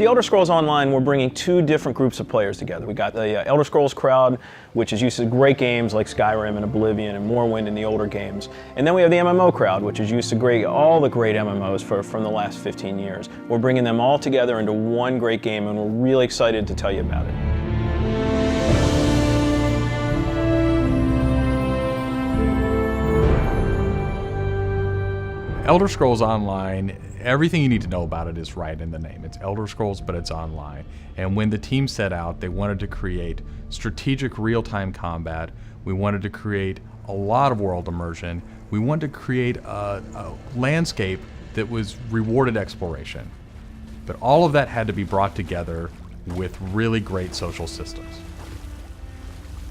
the Elder Scrolls Online, we're bringing two different groups of players together. We got the Elder Scrolls crowd, which is used to great games like Skyrim and Oblivion and Morrowind and the older games. And then we have the MMO crowd, which is used to all the great MMOs from the last 15 years. We're bringing them all together into one great game, and we're really excited to tell you about it. Elder Scrolls Online, everything you need to know about it is right in the name. It's Elder Scrolls, but it's online. And when the team set out, they wanted to create strategic real-time combat. We wanted to create a lot of world immersion. We wanted to create a landscape that was rewarded exploration. But all of that had to be brought together with really great social systems.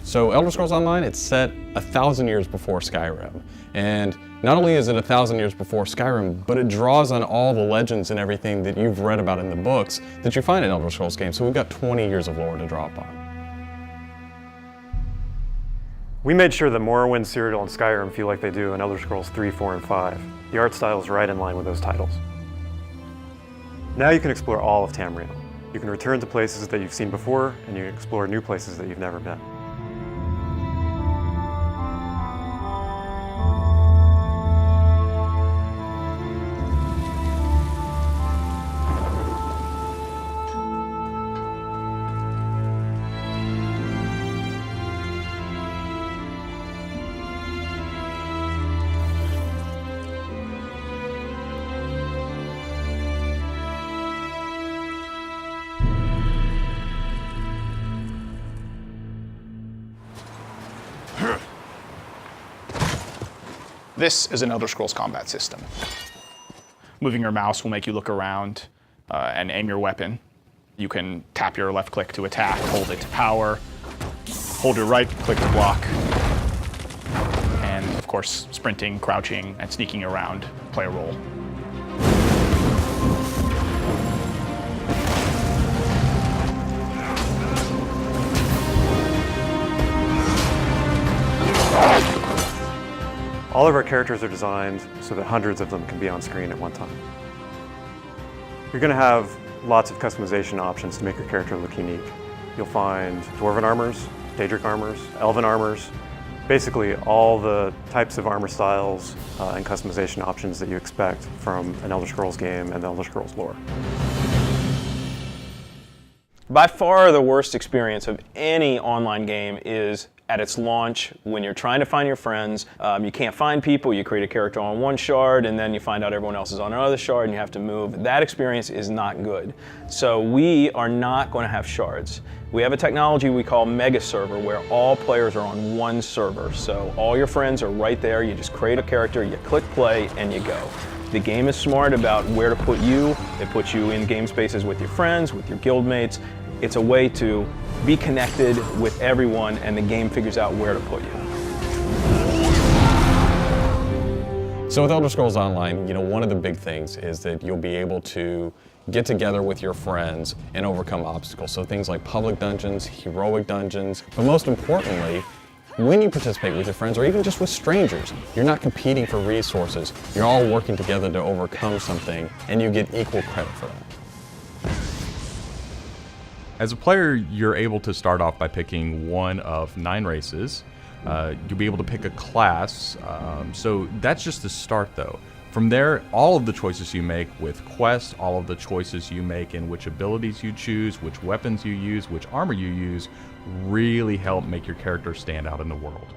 So Elder Scrolls Online, it's set 1,000 years before Skyrim. And not only is it 1,000 years before Skyrim, but it draws on all the legends and everything that you've read about in the books that you find in Elder Scrolls games. So we've got 20 years of lore to draw upon. We made sure that Morrowind, Cyrodiil, and Skyrim feel like they do in Elder Scrolls 3, 4, and 5. The art style is right in line with those titles. Now you can explore all of Tamriel. You can return to places that you've seen before, and you can explore new places that you've never been. This is an Elder Scrolls combat system. Moving your mouse will make you look around and aim your weapon. You can tap your left click to attack, hold it to power, hold your right click to block, and of course, sprinting, crouching, and sneaking around play a role. All of our characters are designed so that hundreds of them can be on screen at one time. You're going to have lots of customization options to make your character look unique. You'll find Dwarven armors, Daedric armors, Elven armors, basically all the types of armor styles and customization options that you expect from an Elder Scrolls game and the Elder Scrolls lore. By far the worst experience of any online game is at its launch, when you're trying to find your friends, you can't find people, you create a character on one shard, and then you find out everyone else is on another shard, and you have to move. That experience is not good. So we are not going to have shards. We have a technology we call Mega Server, where all players are on one server. So all your friends are right there, you just create a character, you click play, and you go. The game is smart about where to put you. It puts you in game spaces with your friends, with your guildmates. It's a way to be connected with everyone, and the game figures out where to put you. So with Elder Scrolls Online, one of the big things is that you'll be able to get together with your friends and overcome obstacles. So things like public dungeons, heroic dungeons, but most importantly, when you participate with your friends or even just with strangers, you're not competing for resources. You're all working together to overcome something, and you get equal credit for that. As a player, you're able to start off by picking one of 9 races. You'll be able to pick a class, so that's just the start though. From there, all of the choices you make with quests, all of the choices you make in which abilities you choose, which weapons you use, which armor you use, really help make your character stand out in the world.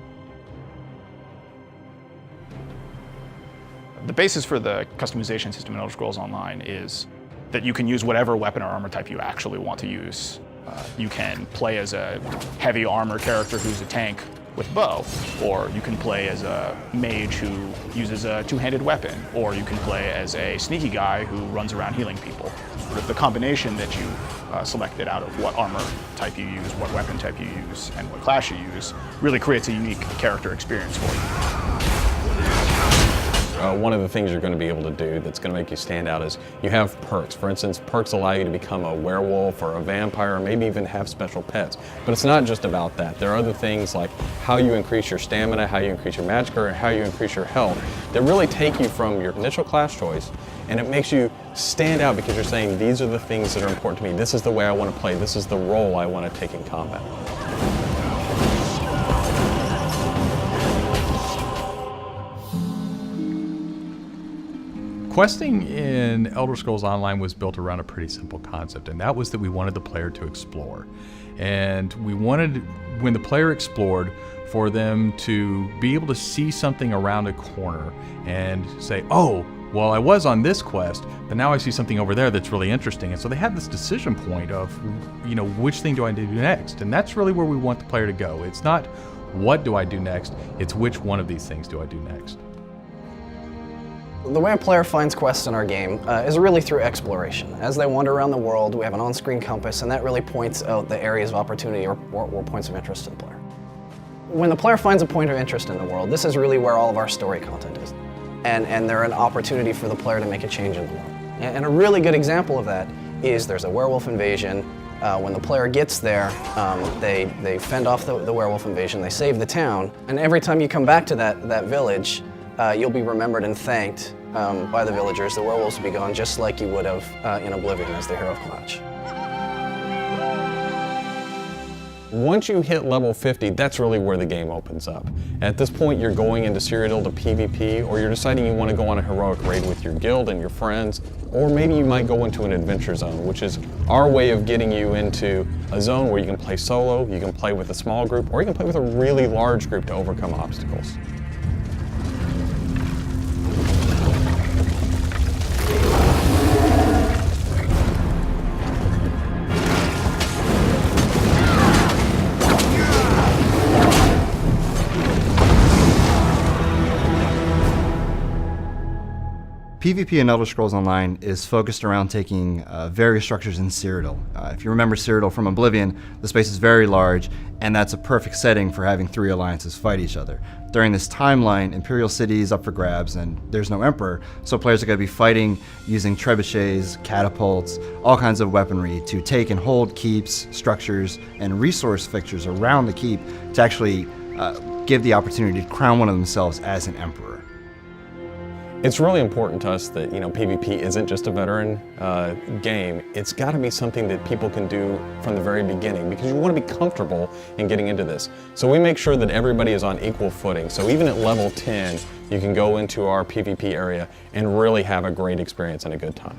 The basis for the customization system in Elder Scrolls Online is that you can use whatever weapon or armor type you actually want to use. You can play as a heavy armor character who's a tank with bow, or you can play as a mage who uses a two-handed weapon, or you can play as a sneaky guy who runs around healing people. Sort of the combination that you selected out of what armor type you use, what weapon type you use, and what class you use really creates a unique character experience for you. One of the things you're going to be able to do that's going to make you stand out is you have perks. For instance, perks allow you to become a werewolf or a vampire, or maybe even have special pets. But it's not just about that. There are other things like how you increase your stamina, how you increase your magic, or how you increase your health that really take you from your initial class choice, and it makes you stand out because you're saying these are the things that are important to me. This is the way I want to play. This is the role I want to take in combat. Questing in Elder Scrolls Online was built around a pretty simple concept, and that was that we wanted the player to explore. And we wanted, when the player explored, for them to be able to see something around a corner and say, oh, well, I was on this quest, but now I see something over there that's really interesting. And so they had this decision point of, you know, which thing do I do next? And that's really where we want the player to go. It's not what do I do next, it's which one of these things do I do next. The way a player finds quests in our game is really through exploration. As they wander around the world, we have an on-screen compass, and that really points out the areas of opportunity or points of interest to the player. When the player finds a point of interest in the world, this is really where all of our story content is. And they're an opportunity for the player to make a change in the world. And a really good example of that is there's a werewolf invasion. When the player gets there, they fend off the werewolf invasion, they save the town, and every time you come back to that village, you'll be remembered and thanked by the villagers. The werewolves will be gone just like you would have in Oblivion as the hero of Clutch. Once you hit level 50, that's really where the game opens up. At this point, you're going into Cyrodiil to PvP, or you're deciding you want to go on a heroic raid with your guild and your friends, or maybe you might go into an adventure zone, which is our way of getting you into a zone where you can play solo, you can play with a small group, or you can play with a really large group to overcome obstacles. PvP in Elder Scrolls Online is focused around taking various structures in Cyrodiil. If you remember Cyrodiil from Oblivion, the space is very large, and that's a perfect setting for having three alliances fight each other. During this timeline, Imperial City is up for grabs, and there's no Emperor, so players are going to be fighting using trebuchets, catapults, all kinds of weaponry to take and hold keeps, structures, and resource fixtures around the keep to actually give the opportunity to crown one of themselves as an Emperor. It's really important to us that, PvP isn't just a veteran game. It's got to be something that people can do from the very beginning because you want to be comfortable in getting into this. So we make sure that everybody is on equal footing. So even at level 10, you can go into our PvP area and really have a great experience and a good time.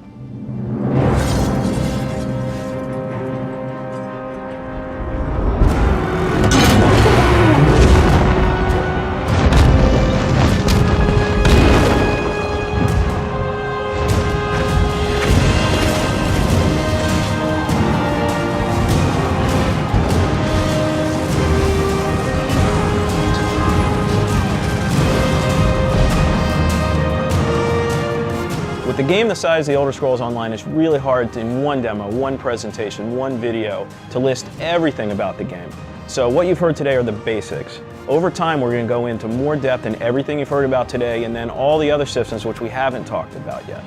With a game the size of the Elder Scrolls Online, it's really hard to, in one demo, one presentation, one video, to list everything about the game. So what you've heard today are the basics. Over time, we're going to go into more depth in everything you've heard about today, and then all the other systems which we haven't talked about yet.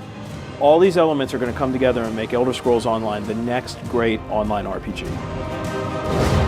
All these elements are going to come together and make Elder Scrolls Online the next great online RPG.